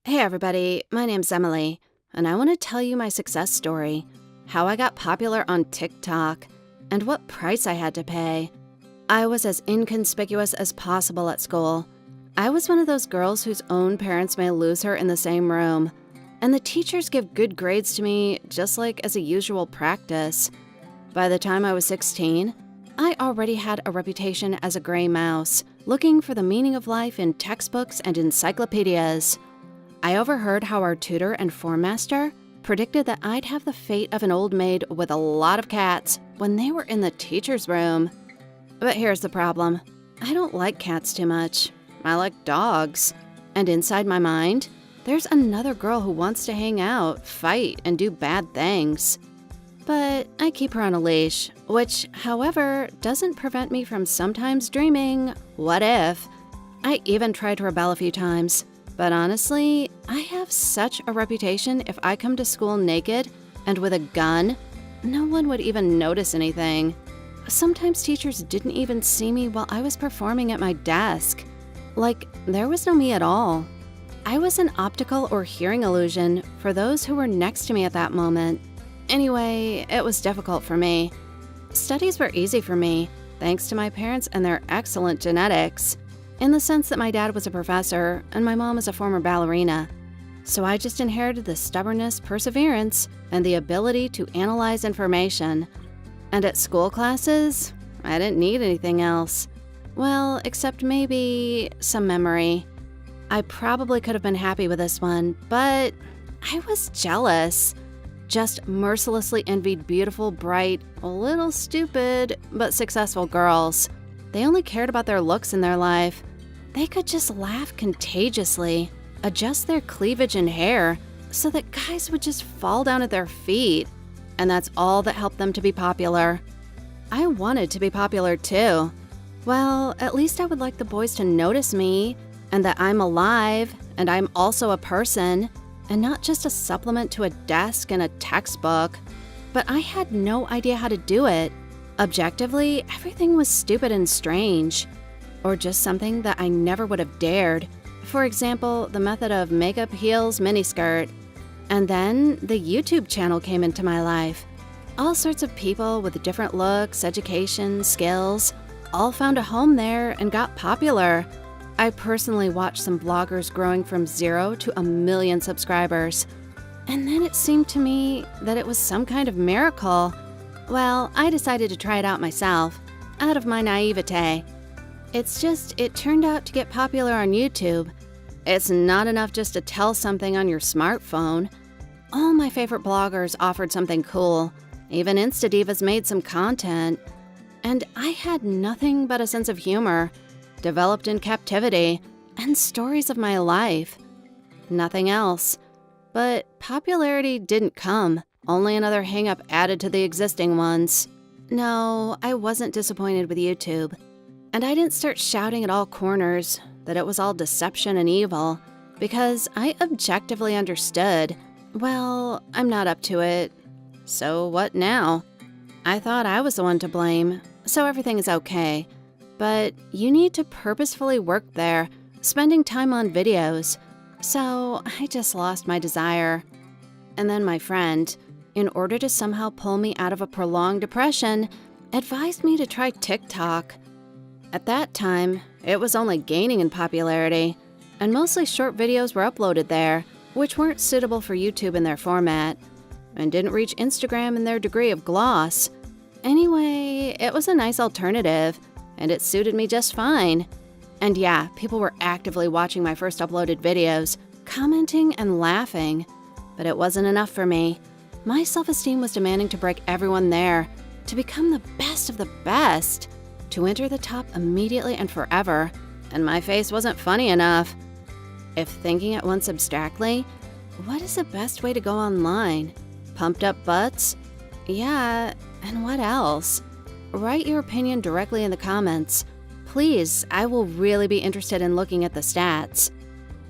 Hey everybody, my name's Emily, and I want to tell you my success story, how I got popular on TikTok, and what price I had to pay. I was as inconspicuous as possible at school. I was one of those girls whose own parents may lose her in the same room, and the teachers give good grades to me just like as a usual practice. By the time I was 16, I already had a reputation as a gray mouse, looking for the meaning of life in textbooks and encyclopedias. I overheard how our tutor and form master predicted that I'd have the fate of an old maid with a lot of cats when they were in the teacher's room. But here's the problem. I don't like cats too much. I like dogs. And inside my mind, there's another girl who wants to hang out, fight, and do bad things. But I keep her on a leash, which, however, doesn't prevent me from sometimes dreaming, what if? I even tried to rebel a few times. But honestly, I have such a reputation if I come to school naked and with a gun, no one would even notice anything. Sometimes teachers didn't even see me while I was performing at my desk. Like, there was no me at all. I was an optical or hearing illusion for those who were next to me at that moment. Anyway, it was difficult for me. Studies were easy for me, thanks to my parents and their excellent genetics, in the sense that my dad was a professor and my mom is a former ballerina. So I just inherited the stubbornness, perseverance, and the ability to analyze information. And at school classes, I didn't need anything else. Well, except maybe some memory. I probably could have been happy with this one, but I was jealous. Just mercilessly envied beautiful, bright, a little stupid, but successful girls. They only cared about their looks in their life. They could just laugh contagiously, adjust their cleavage and hair so that guys would just fall down at their feet. And that's all that helped them to be popular. I wanted to be popular too. Well, at least I would like the boys to notice me, and that I'm alive, and I'm also a person, and not just a supplement to a desk and a textbook. But I had no idea how to do it. Objectively, everything was stupid and strange, or just something that I never would have dared. For example, the method of makeup, heels, miniskirt. And then the YouTube channel came into my life. All sorts of people with different looks, education, skills, all found a home there and got popular. I personally watched some bloggers growing from 0 to 1 million subscribers. And then it seemed to me that it was some kind of miracle. Well, I decided to try it out myself, out of my naivete. It's just, it turned out to get popular on YouTube. It's not enough just to tell something on your smartphone. All my favorite bloggers offered something cool. Even Instadivas made some content. And I had nothing but a sense of humor, developed in captivity, and stories of my life. Nothing else. But popularity didn't come. Only another hang-up added to the existing ones. No, I wasn't disappointed with YouTube. And I didn't start shouting at all corners that it was all deception and evil, because I objectively understood, well, I'm not up to it. So what now? I thought I was the one to blame, so everything is okay. But you need to purposefully work there, spending time on videos. So I just lost my desire. And then my friend, in order to somehow pull me out of a prolonged depression, advised me to try TikTok. At that time, it was only gaining in popularity, and mostly short videos were uploaded there, which weren't suitable for YouTube in their format, and didn't reach Instagram in their degree of gloss. Anyway, it was a nice alternative, and it suited me just fine. And yeah, people were actively watching my first uploaded videos, commenting and laughing, but it wasn't enough for me. My self-esteem was demanding to break everyone there, to become the best of the best, to enter the top immediately and forever, and my face wasn't funny enough. If thinking at once abstractly, what is the best way to go online? Pumped up butts? Yeah, and what else? Write your opinion directly in the comments. Please, I will really be interested in looking at the stats.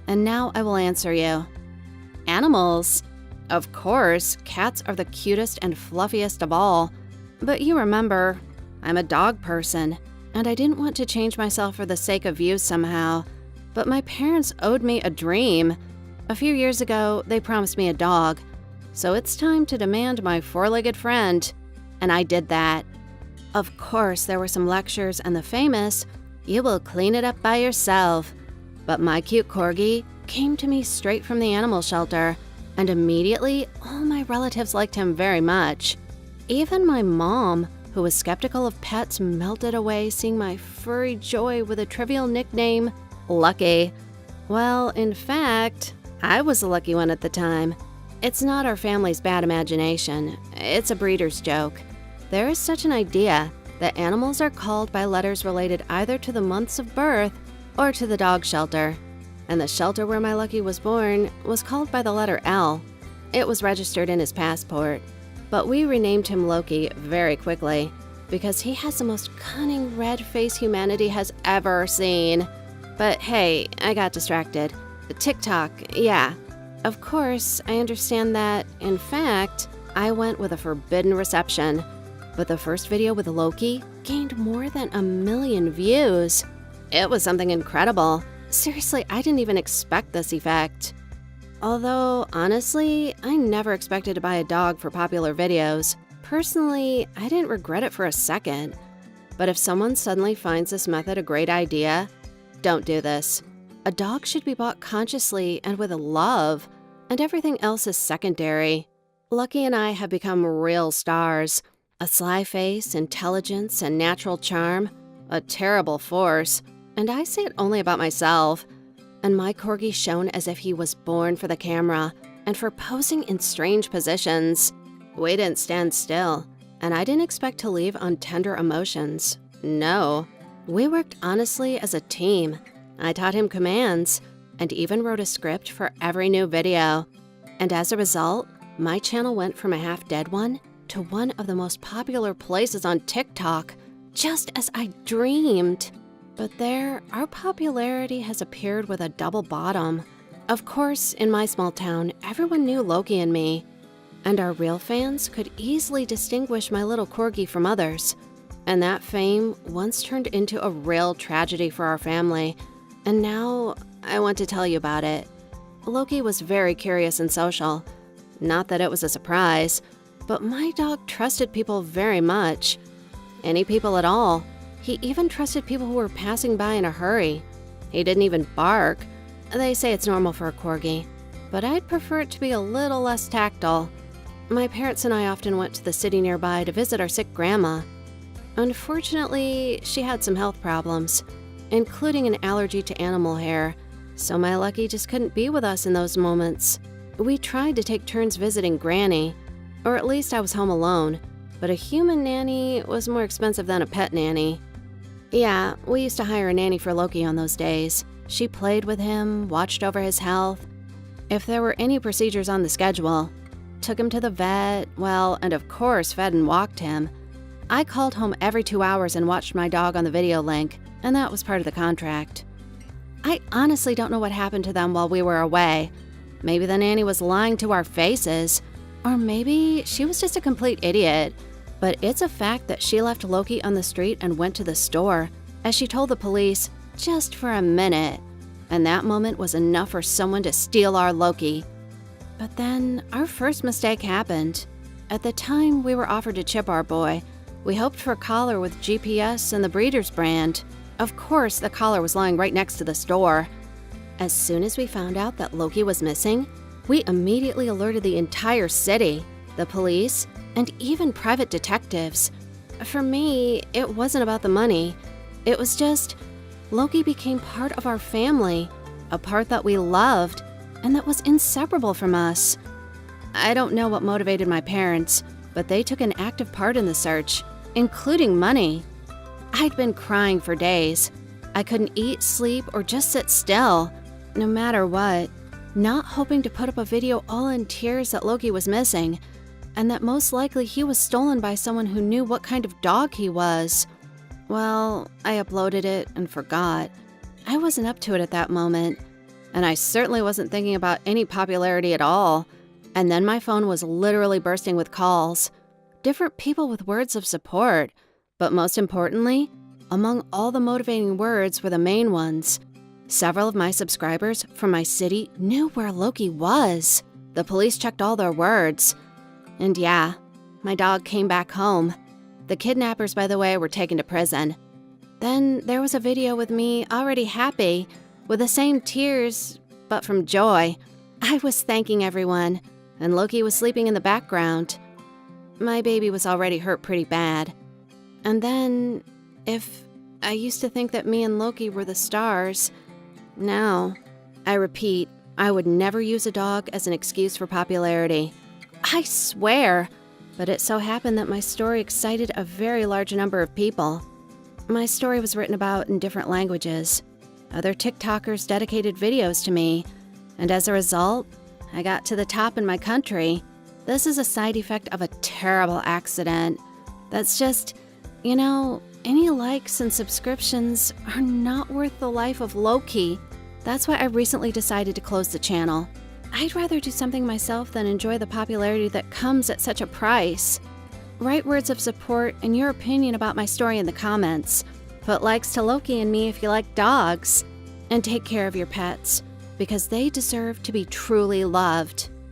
And now I will answer you. Animals. Of course, cats are the cutest and fluffiest of all. But you remember, I'm a dog person, and I didn't want to change myself for the sake of views somehow. But my parents owed me a dream. A few years ago, they promised me a dog, so it's time to demand my four-legged friend, and I did that. Of course, there were some lectures and the famous, "You will clean it up by yourself," but my cute corgi came to me straight from the animal shelter, and immediately all my relatives liked him very much. Even my mom, who was skeptical of pets, melted away seeing my furry joy with a trivial nickname, Lucky. Well, in fact, I was the lucky one at the time. It's not our family's bad imagination, it's a breeder's joke. There is such an idea that animals are called by letters related either to the months of birth or to the dog shelter. And the shelter where my Lucky was born was called by the letter L. It was registered in his passport. But we renamed him Loki very quickly because he has the most cunning red face humanity has ever seen. But hey, I got distracted. TikTok, yeah. Of course, I understand that, in fact, I went with a forbidden reception. But the first video with Loki gained more than 1 million views. It was something incredible. Seriously, I didn't even expect this effect. Although, honestly, I never expected to buy a dog for popular videos. Personally, I didn't regret it for a second. But if someone suddenly finds this method a great idea, don't do this. A dog should be bought consciously and with love, and everything else is secondary. Lucky and I have become real stars. A sly face, intelligence, and natural charm. A terrible force. And I say it only about myself. And my corgi shone as if he was born for the camera and for posing in strange positions. We didn't stand still, and I didn't expect to leave on tender emotions. No. We worked honestly as a team. I taught him commands and even wrote a script for every new video. And as a result, my channel went from a half-dead one to one of the most popular places on TikTok, just as I dreamed. But there, our popularity has appeared with a double bottom. Of course, in my small town, everyone knew Loki and me. And our real fans could easily distinguish my little corgi from others. And that fame once turned into a real tragedy for our family. And now, I want to tell you about it. Loki was very curious and social. Not that it was a surprise, but my dog trusted people very much. Any people at all. He even trusted people who were passing by in a hurry. He didn't even bark. They say it's normal for a corgi, but I'd prefer it to be a little less tactile. My parents and I often went to the city nearby to visit our sick grandma. Unfortunately, she had some health problems, including an allergy to animal hair, so my Lucky just couldn't be with us in those moments. We tried to take turns visiting Granny, or at least I was home alone, but a human nanny was more expensive than a pet nanny. Yeah, we used to hire a nanny for Loki on those days. She played with him, watched over his health. If there were any procedures on the schedule, took him to the vet, well, and of course fed and walked him. I called home every 2 hours and watched my dog on the video link, and that was part of the contract. I honestly don't know what happened to them while we were away. Maybe the nanny was lying to our faces, or maybe she was just a complete idiot. But it's a fact that she left Loki on the street and went to the store, as she told the police, just for a minute. And that moment was enough for someone to steal our Loki. But then, our first mistake happened. At the time we were offered to chip our boy, we hoped for a collar with GPS and the breeder's brand. Of course, the collar was lying right next to the store. As soon as we found out that Loki was missing, we immediately alerted the entire city, the police, and even private detectives. For me, it wasn't about the money. It was just, Loki became part of our family, a part that we loved, and that was inseparable from us. I don't know what motivated my parents, but they took an active part in the search, including money. I'd been crying for days. I couldn't eat, sleep, or just sit still, no matter what, not hoping to put up a video all in tears that Loki was missing, and that most likely he was stolen by someone who knew what kind of dog he was. Well, I uploaded it and forgot. I wasn't up to it at that moment, and I certainly wasn't thinking about any popularity at all. And then my phone was literally bursting with calls. Different people with words of support, but most importantly, among all the motivating words were the main ones. Several of my subscribers from my city knew where Loki was. The police checked all their words. And yeah, my dog came back home. The kidnappers, by the way, were taken to prison. Then there was a video with me already happy, with the same tears, but from joy. I was thanking everyone, and Loki was sleeping in the background. My baby was already hurt pretty bad. And then, if I used to think that me and Loki were the stars, now, I repeat, I would never use a dog as an excuse for popularity. I swear, but it so happened that my story excited a very large number of people. My story was written about in different languages. Other TikTokers dedicated videos to me, and as a result, I got to the top in my country. This is a side effect of a terrible accident. That's just, any likes and subscriptions are not worth the life of Loki. That's why I recently decided to close the channel. I'd rather do something myself than enjoy the popularity that comes at such a price. Write words of support and your opinion about my story in the comments. Put likes to Loki and me if you like dogs. And take care of your pets, because they deserve to be truly loved.